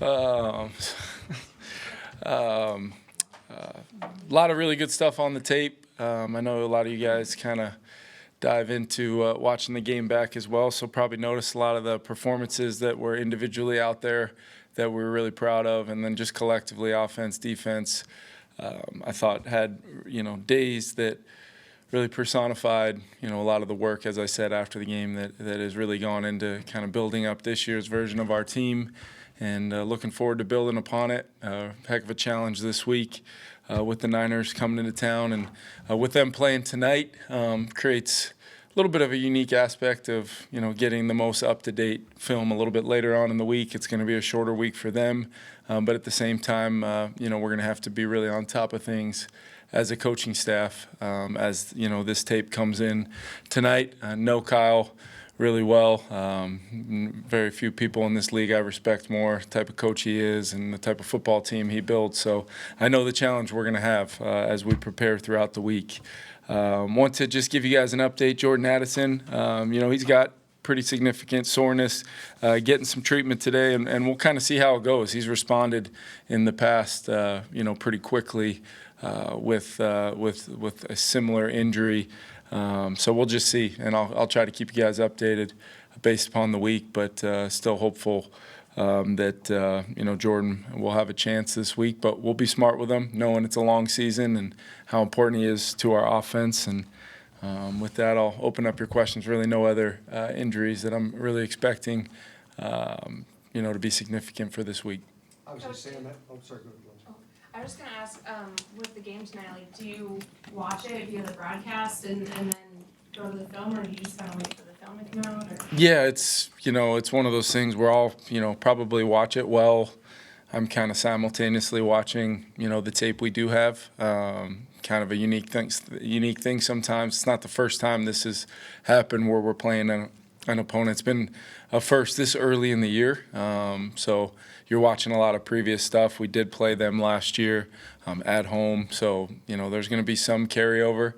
Um, um, a lot of really good stuff on the tape. I know a lot of you guys kind of dive into watching the game back as well, so probably noticed a lot of the performances that were individually out there that we were really proud of, and then just collectively, offense, defense, I thought had, days that really personified, a lot of the work, as I said after the game, that has really gone into kind of building up this year's version of our team, and looking forward to building upon it. Heck of a challenge this week with the Niners coming into town, and with them playing tonight creates a little bit of a unique aspect of, getting the most up-to-date film a little bbit later on in the week. It's going to be a shorter week for them, but at the same time, we're going to have to be really on top of things as a coaching staff as, this tape comes in tonight. Know Kyle really well. Very few people in this league I respect more, the type of coach he is and the type of football team he builds. So I know the challenge we're going to have as we prepare throughout the week. Want to just give you guys an update. Jordan Addison, he's got pretty significant soreness, getting some treatment today, and we'll kind of see how it goes. He's responded in the past, pretty quickly with a similar injury. So we'll just see, and I'll try to keep you guys updated based upon the week, but still hopeful that Jordan will have a chance this week. But we'll be smart with him, knowing it's a long season and how important he is to our offense. And with that, I'll open up your questions. Really no other injuries that I'm really expecting, to be significant for this week. I was just saying that. Oh, sorry, go ahead. I was going to ask, with the game tonight, do you watch it via the broadcast and then go to the film, or do you just kind of wait for the film to come out? Or? Yeah, it's one of those things where I'll, probably watch it while I'm kind of simultaneously watching, the tape we do have. Kind of a unique thing sometimes. It's not the first time this has happened where we're playing an opponent. It's been a first this early in the year. So you're watching a lot of previous stuff. We did play them last year at home. So, there's going to be some carryover.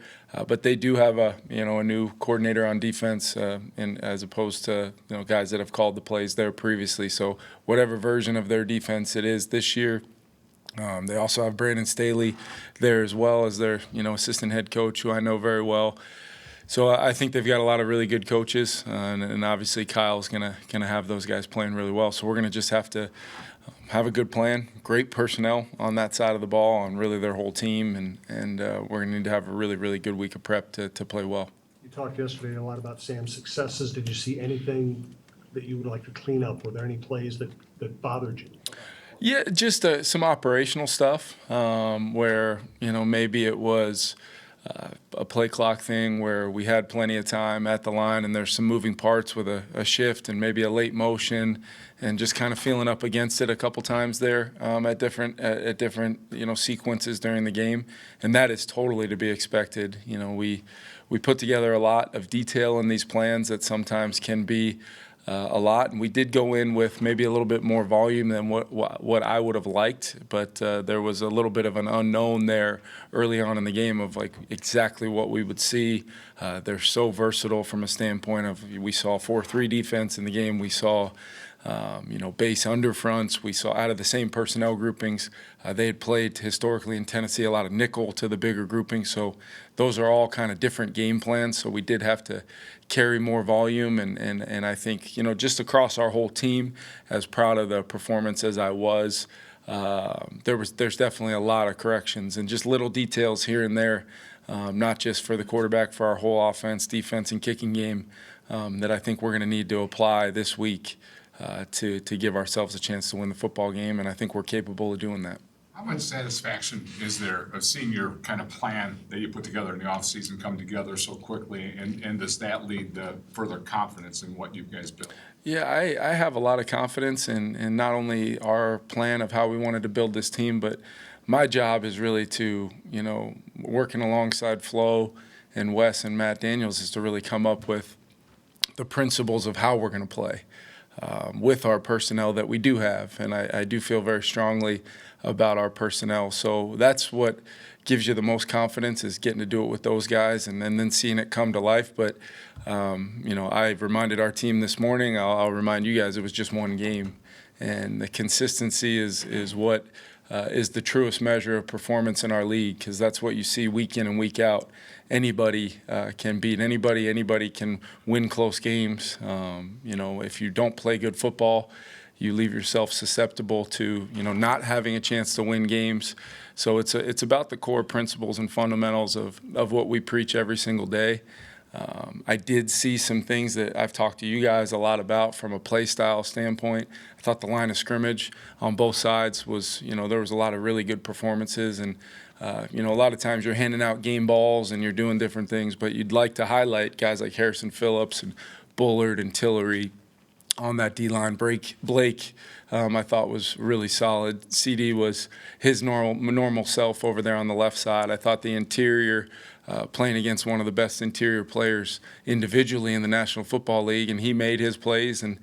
But they do have a new coordinator on defense, and as opposed to guys that have called the plays there previously. So whatever version of their defense it is this year, they also have Brandon Staley there as well as their assistant head coach, who I know very well. So I think they've got a lot of really good coaches, and obviously Kyle's gonna have those guys playing really well. So we're gonna just have to have a good plan, great personnel on that side of the ball, on really their whole team, and we're gonna need to have a really, really good week of prep to play well. You talked yesterday a lot about Sam's successes. Did you see anything that you would like to clean up? Were there any plays that bothered you? Yeah, just some operational stuff where maybe it was a play clock thing where we had plenty of time at the line and there's some moving parts with a shift and maybe a late motion, and just kind of feeling up against it a couple times there at different sequences during the game, and that is totally to be expected. We put together a lot of detail in these plans that sometimes can be a lot, and we did go in with maybe a little bit more volume than what I would have liked, but there was a little bit of an unknown there early on in the game of like exactly what we would see. They're so versatile from a standpoint of, we saw 4-3 defense in the game, we saw base underfronts, we saw out of the same personnel groupings. They had played historically in Tennessee a lot of nickel to the bigger groupings, so those are all kind of different game plans. So we did have to carry more volume, and I think just across our whole team, as proud of the performance as I was, there's definitely a lot of corrections and just little details here and there, not just for the quarterback, for our whole offense, defense, and kicking game, that I think we're going to need to apply this week to give ourselves a chance to win the football game, and I think we're capable of doing that. How much satisfaction is there of seeing your kind of plan that you put together in the offseason come together so quickly, and does that lead to further confidence in what you guys built? Yeah, I have a lot of confidence in not only our plan of how we wanted to build this team, but my job is really to, working alongside Flo and Wes and Matt Daniels, is to really come up with the principles of how we're going to play with our personnel that we do have. And I do feel very strongly about our personnel. So that's what gives you the most confidence, is getting to do it with those guys and then seeing it come to life. But, I reminded our team this morning, I'll remind you guys, it was just one game. And the consistency is what is the truest measure of performance in our league, because that's what you see week in and week out. Anybody can beat anybody. Anybody can win close games. If you don't play good football, you leave yourself susceptible to not having a chance to win games. So it's about the core principles and fundamentals of what we preach every single day. I did see some things that I've talked to you guys a lot about from a play style standpoint. I thought the line of scrimmage on both sides was, there was a lot of really good performances. And, a lot of times you're handing out game balls and you're doing different things, but you'd like to highlight guys like Harrison Phillips and Bullard and Tillery on that D-line. Blake, I thought was really solid. CD was his normal self over there on the left side. I thought the interior, playing against one of the best interior players individually in the National Football League, and he made his plays, and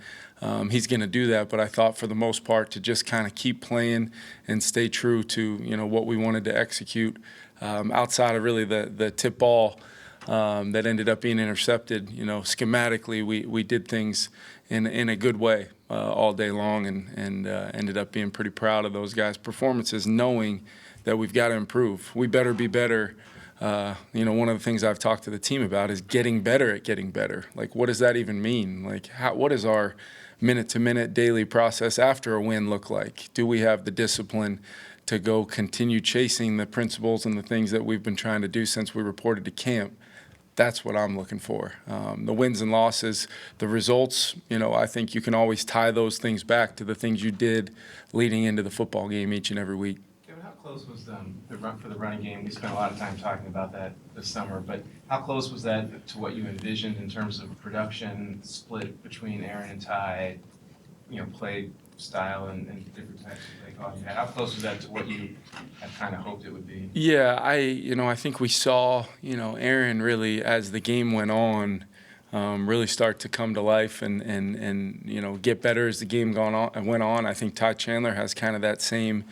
he's going to do that. But I thought for the most part to just kind of keep playing and stay true to what we wanted to execute, outside of really the tip ball that ended up being intercepted. Schematically we did things in a good way all day long, and ended up being pretty proud of those guys' performances, knowing that we've got to improve. We better be better. One of the things I've talked to the team about is getting better at getting better. Like, what does that even mean? Like, what does our minute-to-minute daily process after a win look like? Do we have the discipline to go continue chasing the principles and the things that we've been trying to do since we reported to camp? That's what I'm looking for. The wins and losses, the results, I think you can always tie those things back to the things you did leading into the football game each and every week. How close was the run for the running game? We spent a lot of time talking about that this summer, but how close was that to what you envisioned in terms of production split between Aaron and Ty, play style and different types of play calling? How close was that to what you had kind of hoped it would be? Yeah, I think we saw, Aaron really, as the game went on, really start to come to life and get better as the game went on. I think Ty Chandler has kind of that same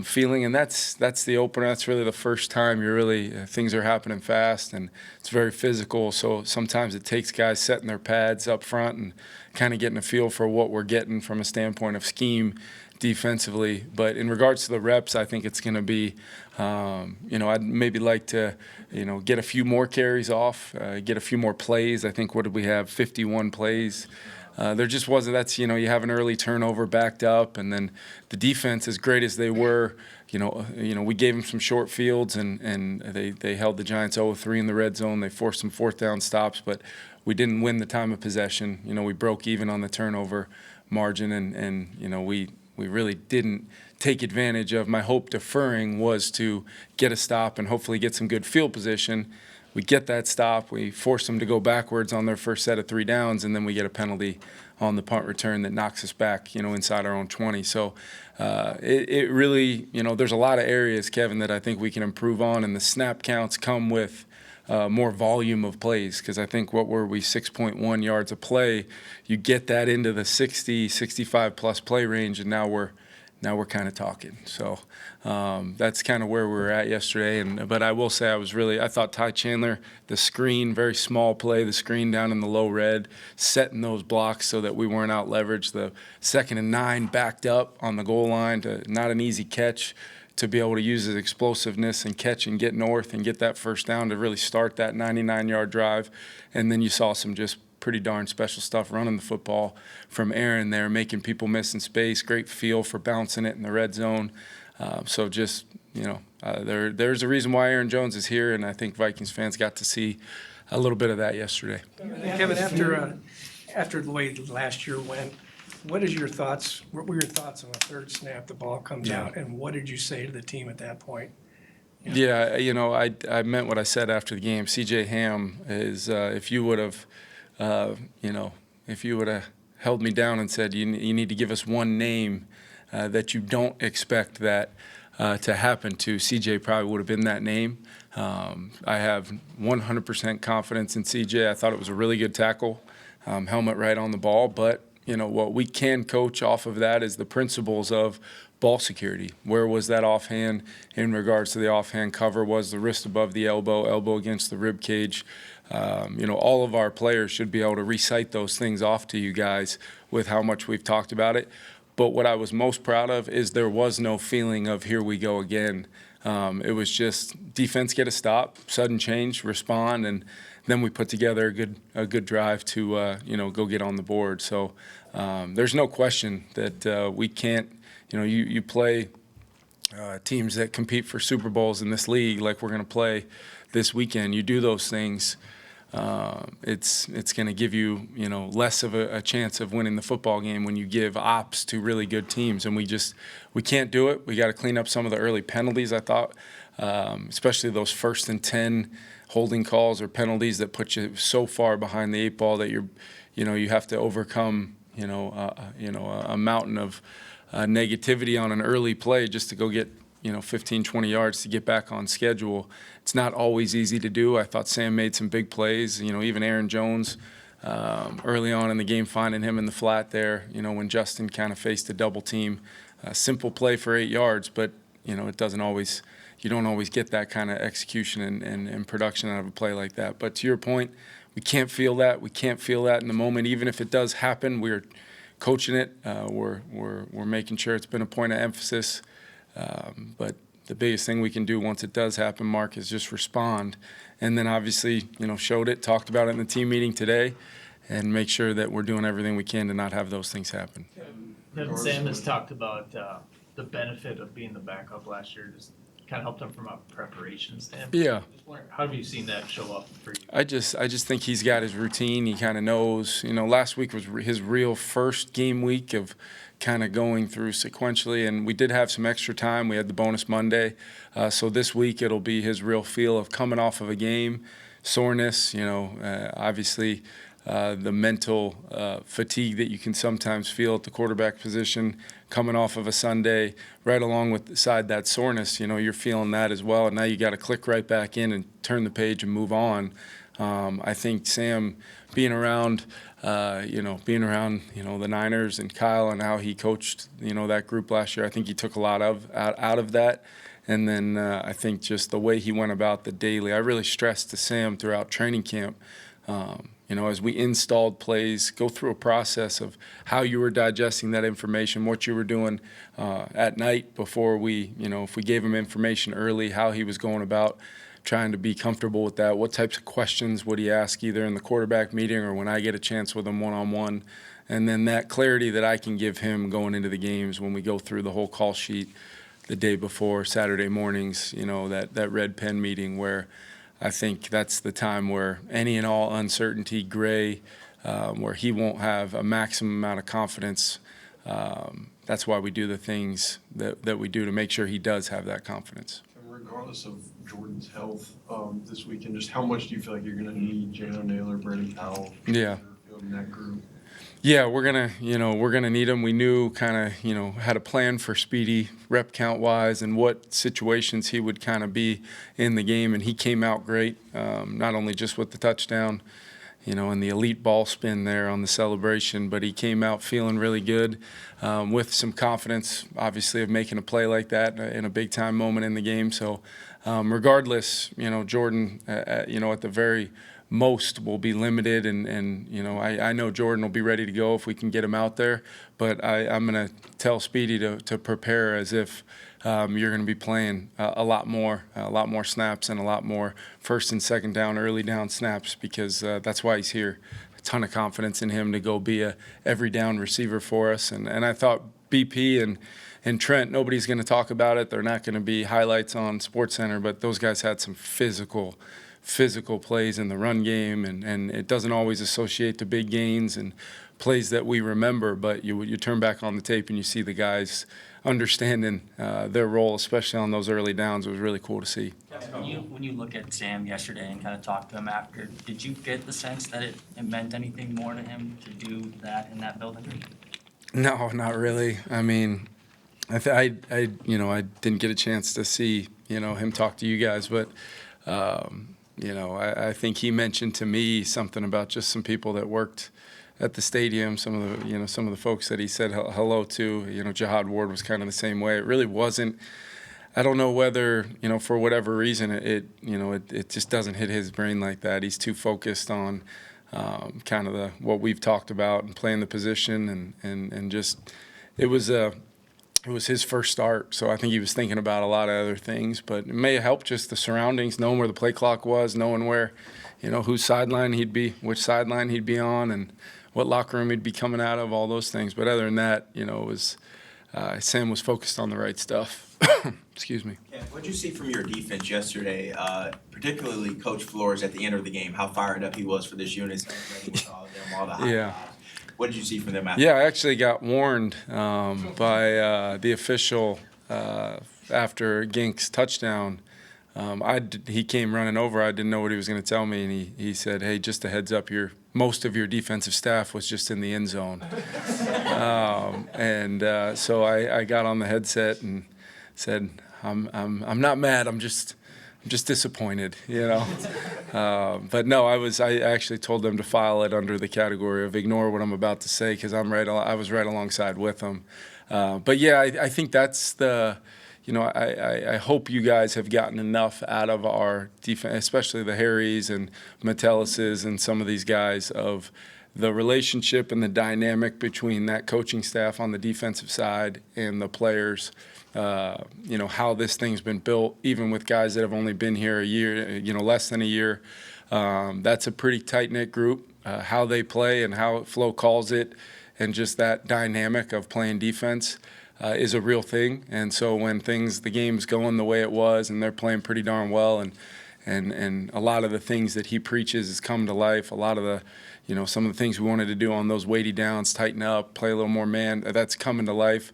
feeling, and that's the opener. That's really the first time you're really things are happening fast, and it's very physical. So sometimes it takes guys setting their pads up front and kind of getting a feel for what we're getting from a standpoint of scheme defensively. But in regards to the reps, I think it's going to be, I'd maybe like to, get a few more carries off, get a few more plays. I think, what did we have, 51 plays? There just wasn't. That's you have an early turnover backed up, and then the defense, as great as they were, we gave them some short fields, and they held the Giants 0-3 in the red zone. They forced some fourth down stops, but we didn't win the time of possession. We broke even on the turnover margin, and we really didn't take advantage of. My hope deferring was to get a stop and hopefully get some good field position. We get that stop, we force them to go backwards on their first set of 3 downs, and then we get a penalty on the punt return that knocks us back, inside our own 20. So it really, there's a lot of areas, Kevin, that I think we can improve on, and the snap counts come with more volume of plays, because I think, 6.1 yards a play, you get that into the 60, 65-plus play range, and now we're kind of talking. So that's kind of where we were at yesterday. But I will say I thought Ty Chandler, the screen, very small play, the screen down in the low red, setting those blocks so that we weren't out leveraged. The 2nd and 9 backed up on the goal line, not an easy catch, to be able to use his explosiveness and catch and get north and get that first down to really start that 99-yard drive. And then you saw some just pretty darn special stuff running the football from Aaron there, making people miss in space, great feel for bouncing it in the red zone. So just, there's a reason why Aaron Jones is here, and I think Vikings fans got to see a little bit of that yesterday. Kevin, after the way last year went, what were your thoughts on the third snap, the ball comes out, and what did you say to the team at that point? Yeah, I meant what I said after the game. C.J. Ham is, if you would have held me down and said, you need to give us one name that you don't expect that to happen to, CJ probably would have been that name. I have 100% confidence in CJ. I thought it was a really good tackle, helmet right on the ball. But, what we can coach off of that is the principles of ball security. Where was that offhand in regards to the offhand cover? Was the wrist above the elbow against the rib cage? All of our players should be able to recite those things off to you guys with how much we've talked about it. But what I was most proud of is there was no feeling of here we go again. It was just defense get a stop, sudden change, respond, and then we put together a good drive to go get on the board. So there's no question that we can't. You play teams that compete for Super Bowls in this league, like we're going to play this weekend. You do those things, it's going to give you less of a chance of winning the football game when you give ops to really good teams, and we can't do it. We got to clean up some of the early penalties. I thought, especially those 1st and 10 holding calls or penalties that put you so far behind the 8 ball that you have to overcome a mountain of negativity on an early play just to go get 15, 20 yards to get back on schedule. It's not always easy to do. I thought Sam made some big plays. Even Aaron Jones early on in the game, finding him in the flat there, when Justin kind of faced a double team. Simple play for 8 yards, but it doesn't always. You don't always get that kind of execution and production out of a play like that. But to your point, we can't feel that. We can't feel that in the moment. Even if it does happen, we're coaching it. We're making sure it's been a point of emphasis. But the biggest thing we can do once it does happen, Mark, is just respond. And then obviously, showed it, talked about it in the team meeting today, and make sure that we're doing everything we can to not have those things happen. Sam has talked about the benefit of being the backup last year, just kind of helped him from a preparation standpoint. Yeah. Just wondering, how have you seen that show up for you? I just think he's got his routine. He kind of knows. Last week was his real first game week of kind of going through sequentially, and we did have some extra time. We had the bonus Monday, so this week it'll be his real feel of coming off of a game, soreness. Obviously. The mental fatigue that you can sometimes feel at the quarterback position coming off of a Sunday, right along with that soreness, you're feeling that as well. And now you got to click right back in and turn the page and move on. I think Sam being around the Niners and Kyle and how he coached, that group last year, I think he took a lot out of that. And then I think just the way he went about the daily, I really stressed to Sam throughout training camp, as we installed plays, go through a process of how you were digesting that information, what you were doing at night before if we gave him information early, how he was going about trying to be comfortable with that, what types of questions would he ask either in the quarterback meeting or when I get a chance with him one-on-one, and then that clarity that I can give him going into the games when we go through the whole call sheet the day before, Saturday mornings, that red pen meeting where I think that's the time where any and all uncertainty, gray, where he won't have a maximum amount of confidence. That's why we do the things that we do to make sure he does have that confidence. And regardless of Jordan's health this weekend, just how much do you feel like you're going to need Jano Naylor, Brandon Powell, Yeah. in that group? Yeah, we're gonna need him. We knew kind of had a plan for Speedy rep count wise and what situations he would kind of be in the game, and he came out great. Not only just with the touchdown, and the elite ball spin there on the celebration, but he came out feeling really good with some confidence, obviously, of making a play like that in a big time moment in the game. So, regardless, Jordan, at the very most will be limited, and I know Jordan will be ready to go if we can get him out there, but I'm going to tell Speedy to prepare as if you're going to be playing a lot more snaps and a lot more first and second down, early down snaps, because that's why he's here. A ton of confidence in him to go be a every down receiver for us, and I thought BP and Trent, nobody's going to talk about it. They're not going to be highlights on SportsCenter, but those guys had some physical plays in the run game, and it doesn't always associate to big gains and plays that we remember, but you turn back on the tape and you see the guys understanding their role, especially on those early downs. It was really cool to see. When you look at Sam yesterday and kind of talk to him after, did you get the sense that it meant anything more to him to do that in that building? No, not really. I mean, I didn't get a chance to see him talk to you guys, but I think he mentioned to me something about just some people that worked at the stadium, some of the folks that he said hello to. Jihad Ward was kind of the same way. It really wasn't. I don't know whether for whatever reason it just doesn't hit his brain like that. He's too focused on kind of what we've talked about and playing the position and just it was his first start, so I think he was thinking about a lot of other things. But it may have helped just the surroundings, knowing where the play clock was, knowing where, whose sideline he'd be, which sideline he'd be on, and what locker room he'd be coming out of, all those things. But other than that, it was Sam was focused on the right stuff. Excuse me. Yeah, what did you see from your defense yesterday, particularly Coach Flores at the end of the game, how fired up he was for this unit, with all of them, all the high Yeah. fives. What did you see from them after? Yeah, I actually got warned by the official after Gink's touchdown. He came running over. I didn't know what he was going to tell me, and he said, "Hey, just a heads up, most of your defensive staff was just in the end zone." So I got on the headset and said, "I'm not mad. I'm just disappointed, But no, I actually told them to file it under the category of ignore what I'm about to say, because I was right alongside with them. But yeah, I think that's the. I hope you guys have gotten enough out of our defense, especially the Harrys and Metellises and some of these guys, of the relationship and the dynamic between that coaching staff on the defensive side and the players. How this thing's been built, even with guys that have only been here a year, less than a year. That's a pretty tight-knit group. How they play and how Flo calls it, and just that dynamic of playing defense is a real thing. And so when the game's going the way it was, and they're playing pretty darn well, and a lot of the things that he preaches has come to life. A lot of the, some of the things we wanted to do on those weighty downs, tighten up, play a little more man, that's coming to life.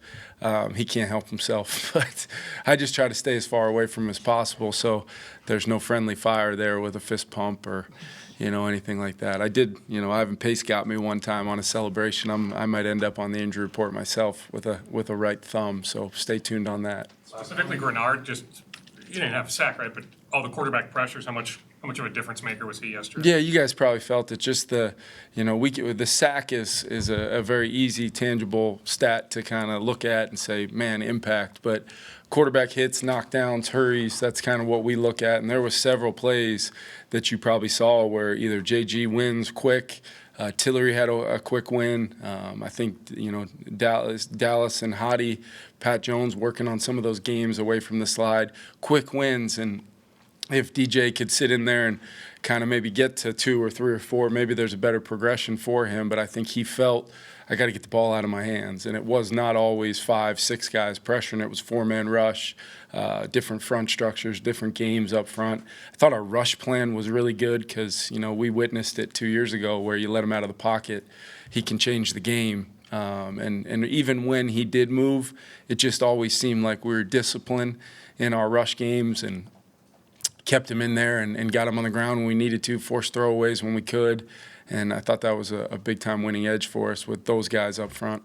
He can't help himself, but I just try to stay as far away from him as possible, so there's no friendly fire there with a fist pump or, anything like that. I did, Ivan Pace got me one time on a celebration. I might end up on the injury report myself with a right thumb, so stay tuned on that. Specifically, Grenard, you didn't have a sack, right? But all the quarterback pressures, how much of a difference maker was he yesterday? Yeah, you guys probably felt it. Just the sack is a very easy, tangible stat to kind of look at and say, man, impact. But quarterback hits, knockdowns, hurries, that's kind of what we look at. And there was several plays that you probably saw where either JG wins quick, Tillery had a quick win. I think, Dallas and Hottie, Pat Jones working on some of those games away from the slide, quick wins. And if DJ could sit in there and kind of maybe get to 2 or 3 or 4, maybe there's a better progression for him. But I think he felt, I got to get the ball out of my hands. And it was not always 5, 6 guys pressuring. It was 4-man rush, different front structures, different games up front. I thought our rush plan was really good because, we witnessed it 2 years ago where you let him out of the pocket, he can change the game. And even when he did move, it just always seemed like we were disciplined in our rush games and kept him in there and got him on the ground when we needed to, forced throwaways when we could. And I thought that was a big-time winning edge for us with those guys up front.